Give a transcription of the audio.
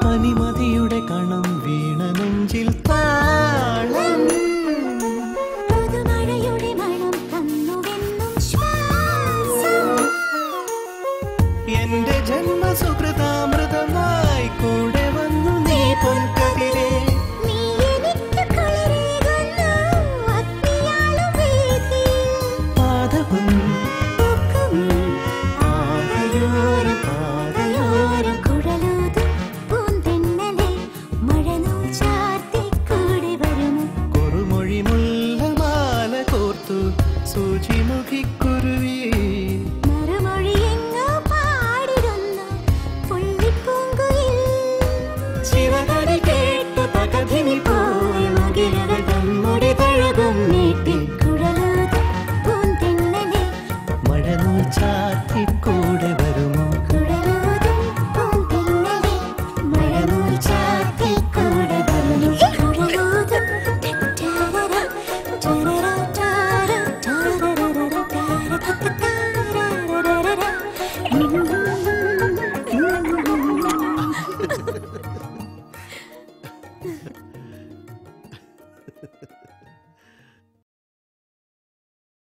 മണിമതിയുടെ കണം വീണ നെഞ്ചിൽ താളം പുതുമഴയുടെ മണം തന്നുവെന്നും ശ്വാസം എന്റെ ജന്മസുകൃതാമൃതമായി കൂടെ വന്നു നീ പൊൻകതിരെ നീ എനിക്ക് കുളിരേകുന്നു അഗ്നിയാളും വീതിയിൽ പാദവും പൂക്കും പാതയോരം പാതയോരം കുഴലൂതും പൂന്തെന്നലെ മഴനൂൽ ചാർത്തി കൂടെ വരുമോ കുറുമൊഴി മുല്ലമാല കോർത്തു സൂചിമുഖിക്കുരുവി മറുമൊഴിയെങ്ങോ പാടിടുന്നു പുള്ളിപ്പൂങ്കുയിൽ ചിറകടി കേട്ട് പകതിനി പോയി മുകിലുകൾ നമ്മുടെ തഴകും നീട്ടി കുഴലൂതും പൂന്തെന്നലെ മഴനൂൽ ചാർത്തി കൂടെ വരുമോ കുഴലൂതും പൂന്തെന്നലെ മഴനൂൽ ചാർത്തി കൂടെ വരുമോ കുഴലൂതും ടരര ടരര ടര ടരര ടരര